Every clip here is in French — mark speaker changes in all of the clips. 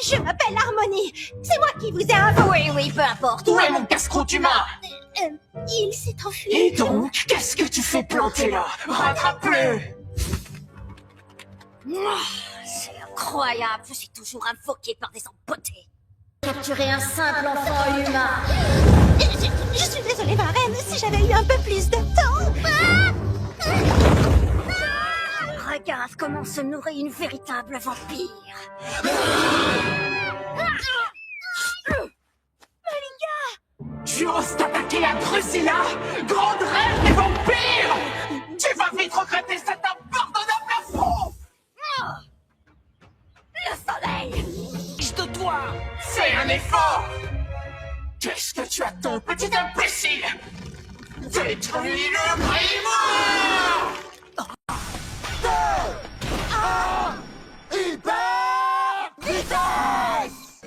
Speaker 1: Je m'appelle Harmonie. C'est moi qui vous ai invoqué.
Speaker 2: Oui, peu importe.
Speaker 3: Où est mon casse-croûte humain?
Speaker 1: Il s'est enfui.
Speaker 3: Et donc, qu'est-ce que tu fais planter là? Rattrape-le!
Speaker 2: C'est incroyable, je suis toujours invoqué par des empotés. Capturer un simple enfant humain.
Speaker 1: Je suis désolée, ma reine. Si j'avais eu un peu plus de temps.
Speaker 2: Regarde comment se nourrit une véritable vampire.
Speaker 3: Tu oses t'attaquer à Drusilla, grande reine des vampires! Tu vas vite regretter cet impardonnable affront!
Speaker 2: Le soleil!
Speaker 3: De toi! Fais un effort! Qu'est-ce que tu attends, petit imbécile? Détruis-le, Grimoire!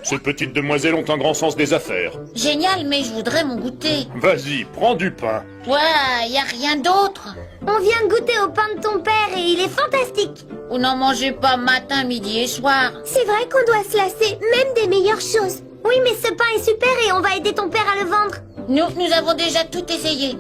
Speaker 4: Ces petites demoiselles ont un grand sens des affaires.
Speaker 5: Génial, mais je voudrais mon goûter.
Speaker 4: Vas-y, prends du pain.
Speaker 5: Ouais, y a rien d'autre.
Speaker 6: On vient de goûter au pain de ton père et il est fantastique.
Speaker 5: Vous n'en mangez pas matin, midi et soir.
Speaker 6: C'est vrai qu'on doit se lasser, même des meilleures choses. Oui, mais ce pain est super et on va aider ton père à le vendre.
Speaker 5: Nous avons déjà tout essayé.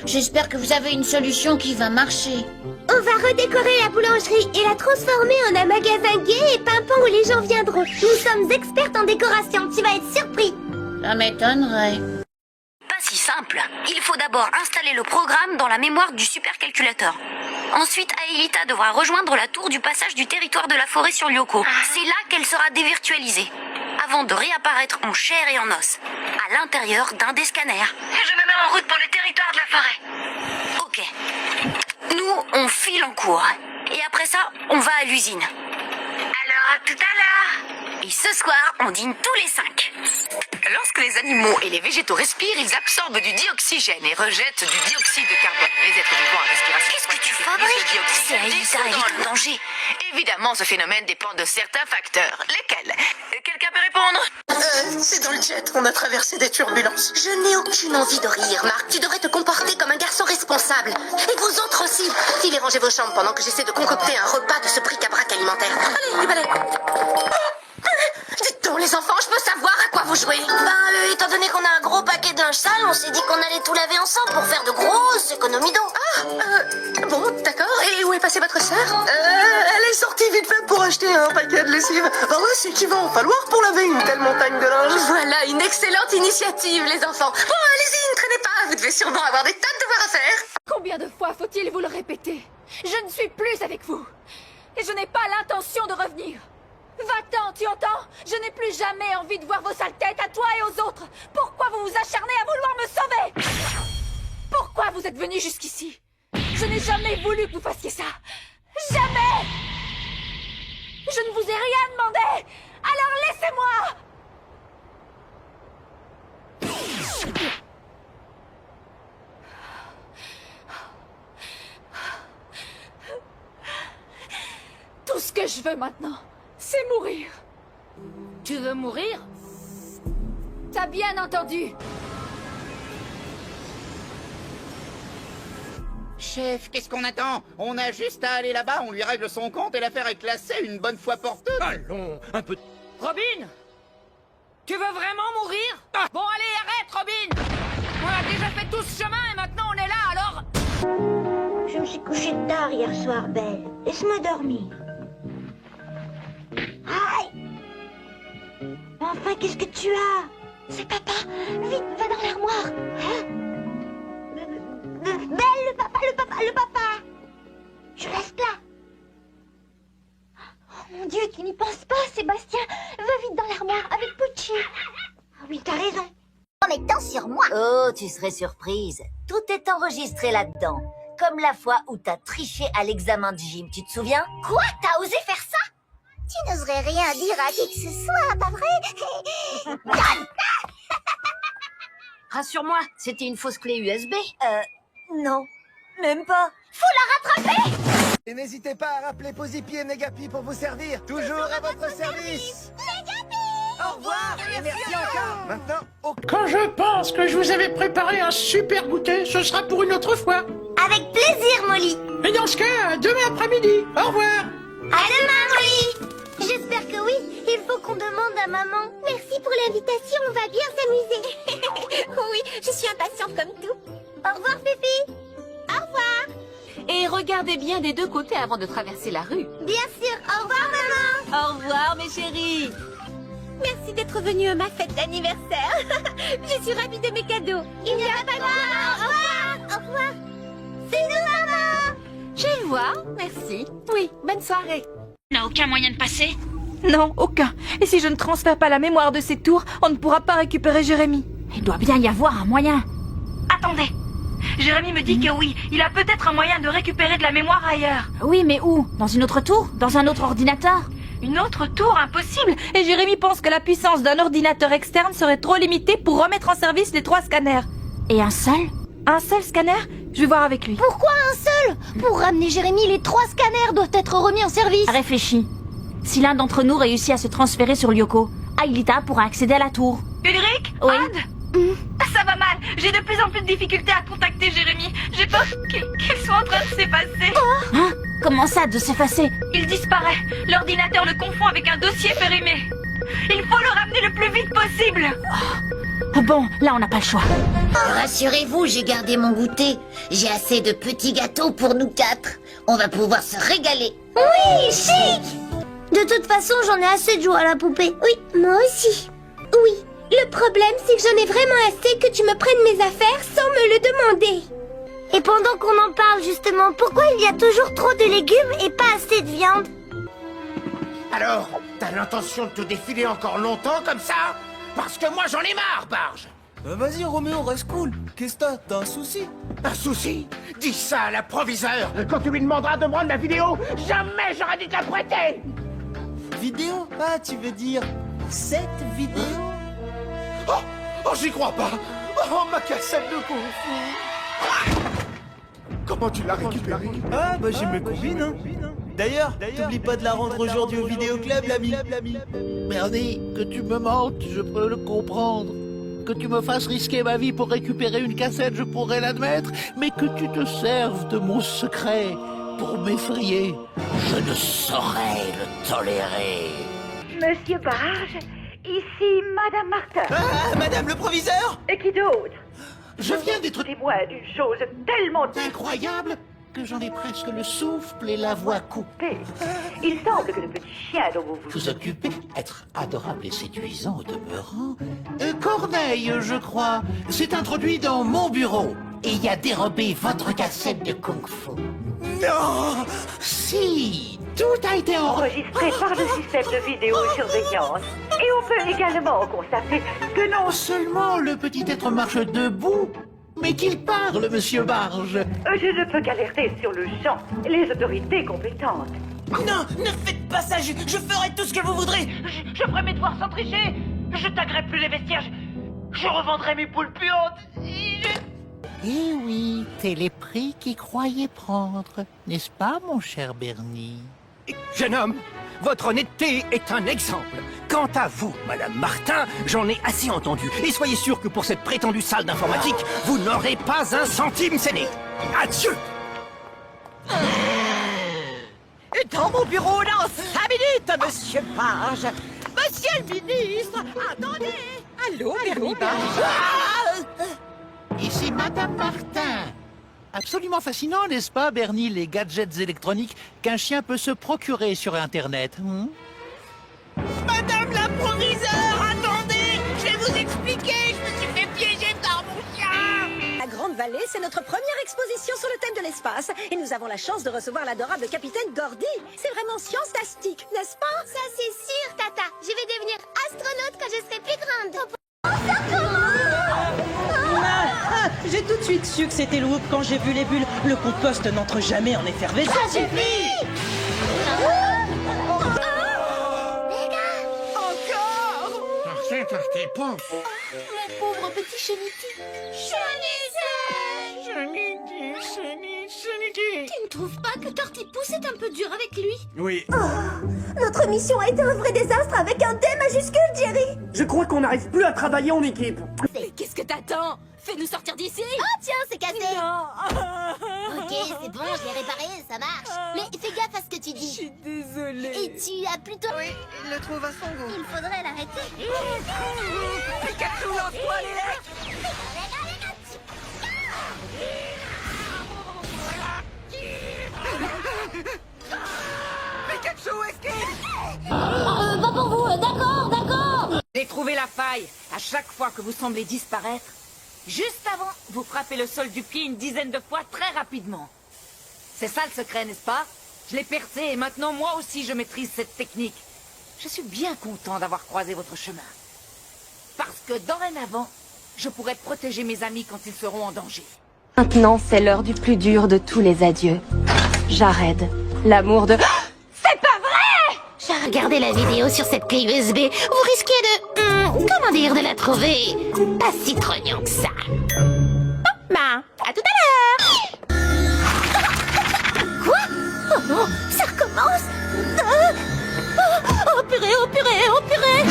Speaker 5: J'espère que vous avez une solution qui va marcher.
Speaker 6: On va redécorer la boulangerie et la transformer en un magasin gai et pimpant où les gens viendront. Nous sommes expertes en décoration, tu vas être surpris.
Speaker 5: Ça m'étonnerait.
Speaker 2: Pas si simple. Il faut d'abord installer le programme dans la mémoire du supercalculateur. Ensuite, Aelita devra rejoindre la tour du passage du territoire de la forêt sur Lyoko. C'est là qu'elle sera dévirtualisée, avant de réapparaître en chair et en os, à l'intérieur d'un des scanners. Je me mets en route pour le territoire de la forêt. Ok. Nous, on file en cours. Et après ça, on va à l'usine. Alors, à tout à l'heure. Et ce soir, on dîne tous les 5.
Speaker 7: Lorsque les animaux et les végétaux respirent, ils absorbent du dioxygène et rejettent du dioxyde de carbone. Les êtres vivants à respiration.
Speaker 2: Qu'est-ce que tu fabriques? C'est Aelita, elle est en danger.
Speaker 7: Évidemment, ce phénomène dépend de certains facteurs. Lesquels? Quelqu'un peut répondre?
Speaker 8: C'est dans le jet, on a traversé des turbulences.
Speaker 2: Je n'ai aucune envie de rire, Marc. Tu devrais te comporter comme un garçon responsable. Et vous autres aussi. Filez ranger vos chambres pendant que j'essaie de concocter un repas de ce bric-à-brac alimentaire. Allez, les balais. Dites donc, les enfants, je peux savoir à quoi vous jouez? Étant donné qu'on a un gros paquet de linge sale, on s'est dit qu'on allait tout laver ensemble pour faire de grosses économies d'eau.
Speaker 8: Bon, d'accord. Et où est passée votre sœur? Elle est sortie vite fait pour acheter un paquet de lessive. Bah ouais, c'est qu'il va en falloir pour laver une telle montagne de linge.
Speaker 2: Voilà une excellente initiative, les enfants. Bon, allez-y, ne traînez pas. Vous devez sûrement avoir des tas de devoirs à faire.
Speaker 9: Combien de fois faut-il vous le répéter? Je ne suis plus avec vous. Et je n'ai pas l'intention de revenir. Va-t'en, tu entends? Je n'ai plus jamais envie de voir vos sales têtes à toi et aux autres. Pourquoi vous vous acharnez à vouloir me sauver? Pourquoi vous êtes venus jusqu'ici? Je n'ai jamais voulu que vous fassiez ça. Jamais! Je ne vous ai rien demandé. Alors laissez-moi! Tout ce que je veux maintenant, c'est mourir.
Speaker 5: Tu veux mourir?
Speaker 9: T'as bien entendu?
Speaker 10: Chef, qu'est-ce qu'on attend? On a juste à aller là-bas, on lui règle son compte et l'affaire est classée une bonne fois pour toutes.
Speaker 4: Allons, un peu...
Speaker 9: Robin! Tu veux vraiment mourir? Bon allez, arrête, Robin! On a déjà fait tout ce chemin et maintenant on est là, alors...
Speaker 6: Je me suis couchée tard hier soir, Belle. Laisse-moi dormir. Aïe! Enfin, qu'est-ce que tu as? C'est papa! Vite, va dans l'armoire! Hein? Belle, le papa! Je reste là! Oh mon Dieu, tu n'y penses pas, Sébastien! Va vite dans l'armoire avec Pucci! Ah oui, t'as raison!
Speaker 2: En mettant sur moi. Oh, tu serais surprise. Tout est enregistré là-dedans. Comme la fois où t'as triché à l'examen de gym, tu te souviens? Quoi? T'as osé faire ça? Tu n'oserais rien dire à qui que ce soit, pas vrai? Rassure-moi, c'était une fausse clé USB. Non, même pas. Faut la rattraper!
Speaker 8: Et n'hésitez pas à rappeler Posipi et Negapi pour vous servir. Toujours à votre service. Au revoir et merci encore. Maintenant, au...
Speaker 3: Quand je pense que je vous avais préparé un super goûter, ce sera pour une autre fois.
Speaker 6: Avec plaisir, Molly!
Speaker 3: Et dans ce cas, demain après-midi. Au revoir.
Speaker 6: À demain, Molly! J'espère que oui. Il faut qu'on demande ta maman. Merci pour l'invitation, on va bien s'amuser. Oui, je suis impatiente comme tout. Au revoir, Fifi. Au revoir.
Speaker 9: Et regardez bien des deux côtés avant de traverser la rue.
Speaker 6: Bien sûr, au revoir, maman.
Speaker 9: Au revoir, mes chéris.
Speaker 6: Merci d'être venu à ma fête d'anniversaire. Je suis ravie de mes cadeaux. Il n'y a pas de mal. Au revoir. Au revoir. C'est nous, maman.
Speaker 9: Je le vois, merci. Oui, bonne soirée.
Speaker 2: N'a aucun moyen de passer?
Speaker 9: Non, aucun. Et si je ne transfère pas la mémoire de ces tours, on ne pourra pas récupérer Jérémy.
Speaker 2: Il doit bien y avoir un moyen.
Speaker 11: Attendez. Jérémy me dit que oui, il a peut-être un moyen de récupérer de la mémoire ailleurs.
Speaker 2: Oui, mais où? Dans une autre tour? Dans un autre ordinateur?
Speaker 11: Une autre tour? Impossible.
Speaker 9: Et Jérémy pense que la puissance d'un ordinateur externe serait trop limitée pour remettre en service les 3 scanners.
Speaker 2: Et un seul?
Speaker 9: Un seul scanner? Je vais voir avec lui.
Speaker 1: Pourquoi un seul? Pour ramener Jérémy, les 3 scanners doivent être remis en service.
Speaker 2: Réfléchis. Si l'un d'entre nous réussit à se transférer sur Lyoko, Aelita pourra accéder à la tour.
Speaker 11: Ulrich?
Speaker 2: Oui.
Speaker 11: Anne? Ça va mal. J'ai de plus en plus de difficultés à contacter Jérémy. J'ai peur qu'il soit en train de s'effacer.
Speaker 2: Hein? Comment ça, de s'effacer?
Speaker 11: Il disparaît. L'ordinateur le confond avec un dossier périmé. Il faut le ramener le plus vite possible.
Speaker 2: Bon, là on n'a pas le choix.
Speaker 5: Rassurez-vous, j'ai gardé mon goûter. J'ai assez de petits gâteaux pour nous 4. On va pouvoir se régaler.
Speaker 6: Oui, chic. De toute façon, j'en ai assez de jouer à la poupée. Oui, moi aussi. Oui, le problème, c'est que j'en ai vraiment assez que tu me prennes mes affaires sans me le demander. Et pendant qu'on en parle, justement, pourquoi il y a toujours trop de légumes et pas assez de viande?
Speaker 3: Alors, t'as l'intention de te défiler encore longtemps comme ça? Parce que moi j'en ai marre, Barge.
Speaker 8: Vas-y, Roméo, reste cool. Qu'est-ce que t'as un souci?
Speaker 3: Un souci? Dis ça à la proviseure quand tu lui demanderas de me rendre la vidéo. Jamais j'aurais dû te la prêter.
Speaker 8: Vidéo? Ah, tu veux dire cette vidéo?
Speaker 3: Oh, j'y crois pas. Oh, ma cassette de Kung Fu. Comment tu l'as récupérée?
Speaker 8: Ah, bah j'ai mes combines, hein. D'ailleurs, t'oublies pas de la rendre aujourd'hui au vidéoclub, l'ami.
Speaker 12: Bernie, que tu me mentes, je peux le comprendre. Que tu me fasses risquer ma vie pour récupérer une cassette, je pourrais l'admettre. Mais que tu te serves de mon secret pour m'effrayer, je ne saurais le tolérer.
Speaker 11: Monsieur Barge, ici Madame Martin.
Speaker 8: Ah, madame le proviseur?
Speaker 11: Et qui d'autre?
Speaker 12: Je viens d'être
Speaker 11: témoin d'une chose tellement
Speaker 12: incroyable que j'en ai presque le souffle et la voix coupée.
Speaker 11: Il semble que le petit chien dont vous
Speaker 12: Vous occupez, être adorable et séduisant au demeurant. Corneille, je crois, s'est introduit dans mon bureau et y a dérobé votre cassette de Kung Fu.
Speaker 3: Non!
Speaker 12: Si, tout a été
Speaker 11: enregistré par le système de vidéosurveillance. Et on peut également constater que non
Speaker 12: Non seulement le petit être marche debout, mais qu'il parle, monsieur Barge.
Speaker 11: je ne peux qu'alerter sur le champ les autorités compétentes.
Speaker 8: Non, ne faites pas ça, je ferai tout ce que vous voudrez.
Speaker 11: Je ferai mes devoirs sans tricher. Je taguerai plus les vestiaires. Je revendrai mes poules puantes.
Speaker 12: Eh oui, c'est les prix qu'il croyait prendre, n'est-ce pas, mon cher Bernie?
Speaker 3: Jeune homme, votre honnêteté est un exemple. Quant à vous, Madame Martin, j'en ai assez entendu. Et soyez sûr que pour cette prétendue salle d'informatique, vous n'aurez pas un centime cédé. Adieu!
Speaker 1: Dans mon bureau dans 5 minutes, monsieur Barge. Monsieur le ministre, attendez. Allô, Bernie Barge.
Speaker 12: Ici Madame Martin. Absolument fascinant, n'est-ce pas, Bernie, les gadgets électroniques qu'un chien peut se procurer sur Internet.
Speaker 1: Madame la proviseure, attendez. Je vais vous expliquer, je me suis fait piéger par mon chien. La Grande Vallée, c'est notre première exposition sur le thème de l'espace. Et nous avons la chance de recevoir l'adorable capitaine Gordy. C'est vraiment science-tastique, n'est-ce pas?
Speaker 6: Ça, c'est sûr, Tata. Je vais devenir astronaute quand je serai plus grande.
Speaker 1: J'ai tout de suite su que c'était Loop quand j'ai vu les bulles. Le compost n'entre jamais en effervescence.
Speaker 6: Ça suffit.
Speaker 3: C'est un tes pompes.
Speaker 6: Mon pauvre petit cheniti. Tu ne trouves pas que Tortipousse est un peu dur avec lui?
Speaker 3: Oui.
Speaker 6: Notre mission a été un vrai désastre avec un D majuscule, Jerry.
Speaker 3: Je crois qu'on n'arrive plus à travailler en équipe.
Speaker 9: Mais qu'est-ce que t'attends? Fais-nous sortir d'ici.
Speaker 6: Oh tiens, c'est cassé.
Speaker 9: Non.
Speaker 6: Ok, c'est bon, je l'ai réparé, ça marche. Mais fais gaffe à ce que tu dis.
Speaker 9: Je suis désolée.
Speaker 6: Et tu as plutôt...
Speaker 8: Oui, il le trouve à son goût.
Speaker 6: Il faudrait l'arrêter.
Speaker 9: Pikachu, lance-toi les lettres.
Speaker 8: Pikachu, esquive!
Speaker 6: Pas pour vous, d'accord, d'accord.
Speaker 13: J'ai trouvé la faille. À chaque fois que vous semblez disparaître, juste avant, vous frappez le sol du pied une dizaine de fois très rapidement. C'est ça le secret, n'est-ce pas? Je l'ai percé et maintenant moi aussi je maîtrise cette technique. Je suis bien content d'avoir croisé votre chemin. Parce que dorénavant, je pourrai protéger mes amis quand ils seront en danger.
Speaker 11: Maintenant, c'est l'heure du plus dur de tous les adieux. Jared, l'amour de... C'est pas vrai!
Speaker 5: J'ai regardé la vidéo sur cette clé USB. Vous risquez de... comment dire, de la trouver pas si trognant que ça.
Speaker 6: Bah, à tout à l'heure. Quoi? Oh non, ça recommence. Oh purée, oh purée, oh purée.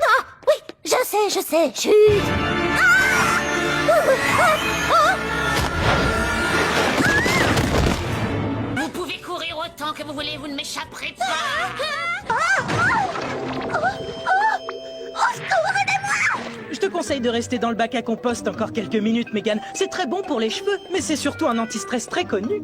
Speaker 6: Ah, oui, je sais, chut.
Speaker 5: Vous pouvez courir autant que vous voulez, vous ne m'échapperez pas.
Speaker 14: Je te conseille de rester dans le bac à compost encore quelques minutes, Megan. C'est très bon pour les cheveux, mais c'est surtout un anti-stress très connu.